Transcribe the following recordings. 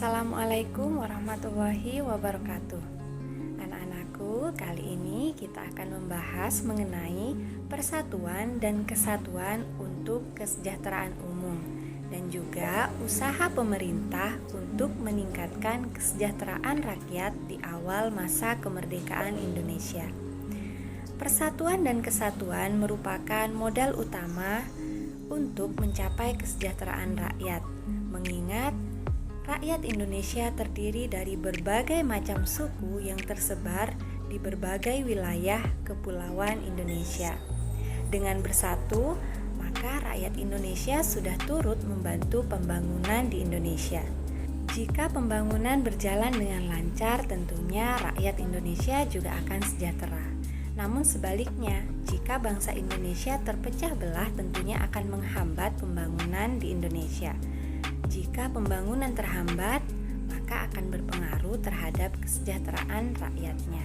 Assalamualaikum warahmatullahi wabarakatuh. Anak-anakku, kali ini kita akan membahas mengenai persatuan dan kesatuan untuk kesejahteraan umum dan juga usaha pemerintah untuk meningkatkan kesejahteraan rakyat di awal masa kemerdekaan Indonesia. Persatuan dan kesatuan merupakan modal utama untuk mencapai kesejahteraan rakyat, mengingat rakyat Indonesia terdiri dari berbagai macam suku yang tersebar di berbagai wilayah kepulauan Indonesia. Dengan bersatu, maka rakyat Indonesia sudah turut membantu pembangunan di Indonesia. Jika pembangunan berjalan dengan lancar, tentunya rakyat Indonesia juga akan sejahtera. Namun sebaliknya, jika bangsa Indonesia terpecah belah, tentunya akan menghambat pembangunan di Indonesia. Jika pembangunan terhambat, maka akan berpengaruh terhadap kesejahteraan rakyatnya.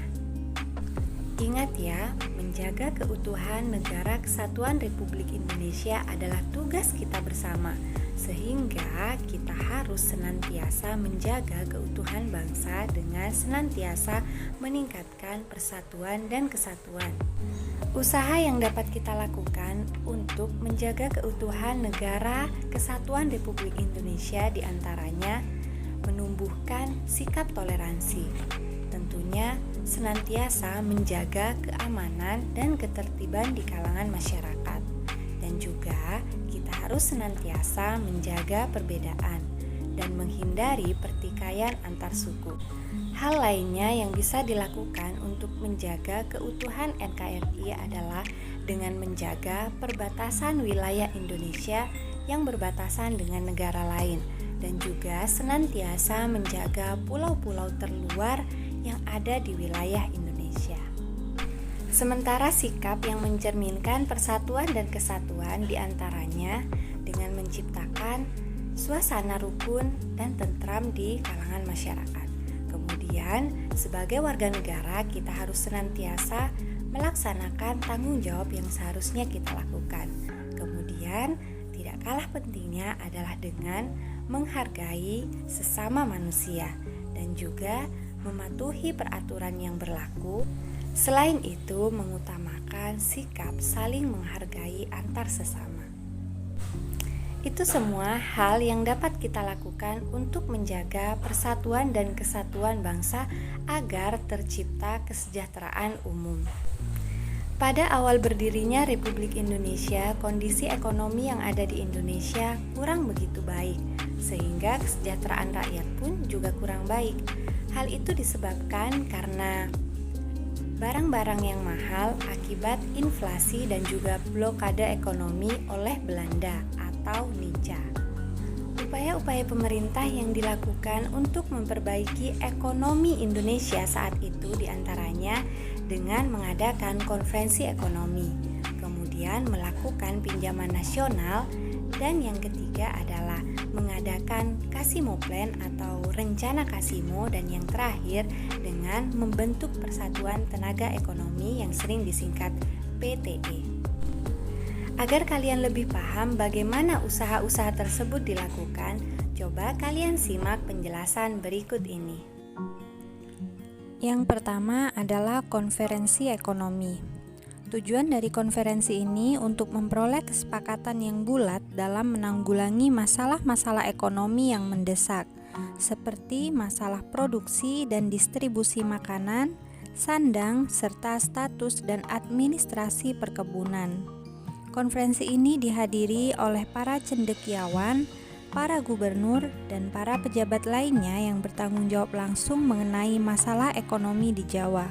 Ingat ya, menjaga keutuhan Negara Kesatuan Republik Indonesia adalah tugas kita bersama, sehingga kita harus senantiasa menjaga keutuhan bangsa dengan senantiasa meningkatkan persatuan dan kesatuan. Usaha yang dapat kita lakukan untuk menjaga keutuhan Negara Kesatuan Republik Indonesia diantaranya menumbuhkan sikap toleransi, tentunya senantiasa menjaga keamanan dan ketertiban di kalangan masyarakat, dan juga kita harus senantiasa menjaga perbedaan dan menghindari pertikaian antar suku. Hal lainnya yang bisa dilakukan untuk menjaga keutuhan NKRI adalah dengan menjaga perbatasan wilayah Indonesia yang berbatasan dengan negara lain, dan juga senantiasa menjaga pulau-pulau terluar yang ada di wilayah Indonesia. Sementara sikap yang mencerminkan persatuan dan kesatuan diantaranya dengan menciptakan suasana rukun dan tentram di kalangan masyarakat. Kemudian, sebagai warga negara, kita harus senantiasa melaksanakan tanggung jawab yang seharusnya kita lakukan. Kemudian, tidak kalah pentingnya adalah dengan menghargai sesama manusia dan juga mematuhi peraturan yang berlaku. Selain itu, mengutamakan sikap saling menghargai antar sesama. Itu semua hal yang dapat kita lakukan untuk menjaga persatuan dan kesatuan bangsa agar tercipta kesejahteraan umum. Pada awal berdirinya Republik Indonesia, kondisi ekonomi yang ada di Indonesia kurang begitu baik, sehingga kesejahteraan rakyat pun juga kurang baik. Hal itu disebabkan karena barang-barang yang mahal akibat inflasi dan juga blokade ekonomi oleh Belanda atau Nica. Upaya-upaya pemerintah yang dilakukan untuk memperbaiki ekonomi Indonesia saat itu diantaranya dengan mengadakan konferensi ekonomi, kemudian melakukan pinjaman nasional, dan yang ketiga adalah mengadakan Kasimo Plan atau rencana Kasimo, dan yang terakhir dengan membentuk Persatuan Tenaga Ekonomi yang sering disingkat PTE. Agar kalian lebih paham bagaimana usaha-usaha tersebut dilakukan, coba kalian simak penjelasan berikut ini. Yang pertama adalah konferensi ekonomi. Tujuan dari konferensi ini untuk memperoleh kesepakatan yang bulat dalam menanggulangi masalah-masalah ekonomi yang mendesak, seperti masalah produksi dan distribusi makanan, sandang, serta status dan administrasi perkebunan. Konferensi ini dihadiri oleh para cendekiawan, para gubernur, dan para pejabat lainnya yang bertanggung jawab langsung mengenai masalah ekonomi di Jawa.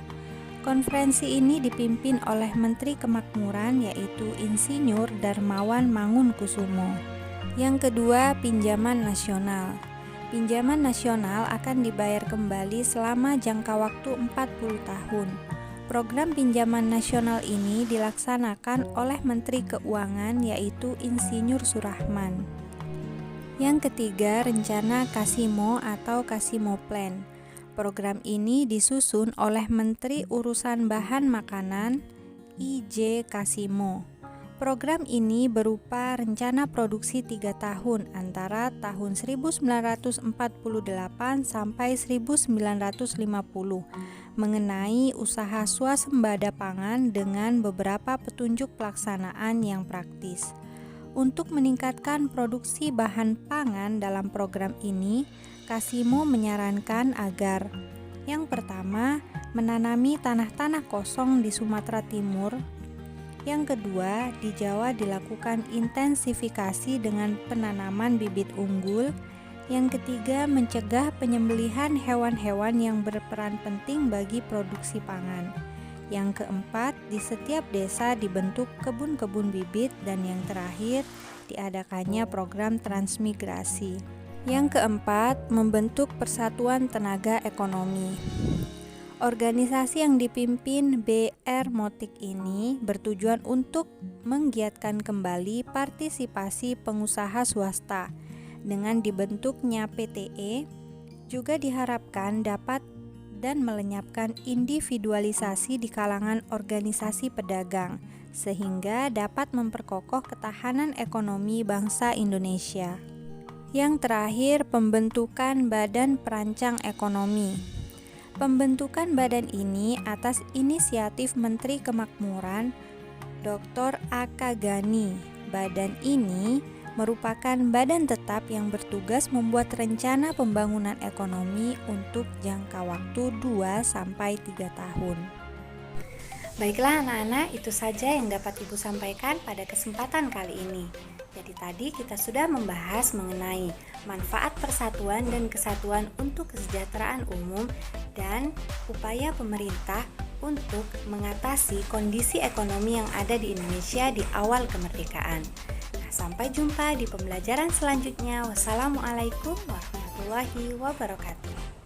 Konferensi ini dipimpin oleh Menteri Kemakmuran, yaitu Insinyur Darmawan Mangunkusumo. Yang kedua, pinjaman nasional. Pinjaman nasional akan dibayar kembali selama jangka waktu 40 tahun. Program pinjaman nasional ini dilaksanakan oleh Menteri Keuangan, yaitu Insinyur Surahman. Yang ketiga, rencana Kasimo atau Kasimo Plan. Program ini disusun oleh Menteri Urusan Bahan Makanan, I.J. Kasimo. Program ini berupa rencana produksi 3 tahun antara tahun 1948 sampai 1950 mengenai usaha swasembada pangan dengan beberapa petunjuk pelaksanaan yang praktis. Untuk meningkatkan produksi bahan pangan dalam program ini, Kasimo menyarankan agar yang pertama, menanami tanah-tanah kosong di Sumatera Timur. Yang kedua, di Jawa dilakukan intensifikasi dengan penanaman bibit unggul. Yang ketiga, mencegah penyembelihan hewan-hewan yang berperan penting bagi produksi pangan. Yang keempat, di setiap desa dibentuk kebun-kebun bibit. Dan yang terakhir, diadakannya program transmigrasi. Yang keempat, membentuk persatuan tenaga ekonomi. Organisasi yang dipimpin B.R. Motik ini bertujuan untuk menggiatkan kembali partisipasi pengusaha swasta. Dengan dibentuknya PTE, juga diharapkan dapat dan melenyapkan individualisasi di kalangan organisasi pedagang, sehingga dapat memperkokoh ketahanan ekonomi bangsa Indonesia. Yang terakhir, pembentukan Badan Perancang Ekonomi. Pembentukan badan ini atas inisiatif Menteri Kemakmuran Dr. A.K. Ghani. Badan ini merupakan badan tetap yang bertugas membuat rencana pembangunan ekonomi untuk jangka waktu 2-3 tahun. Baiklah anak-anak, itu saja yang dapat Ibu sampaikan pada kesempatan kali ini. Jadi tadi kita sudah membahas mengenai manfaat persatuan dan kesatuan untuk kesejahteraan umum dan upaya pemerintah untuk mengatasi kondisi ekonomi yang ada di Indonesia di awal kemerdekaan. Nah, sampai jumpa di pembelajaran selanjutnya. Wassalamualaikum warahmatullahi wabarakatuh.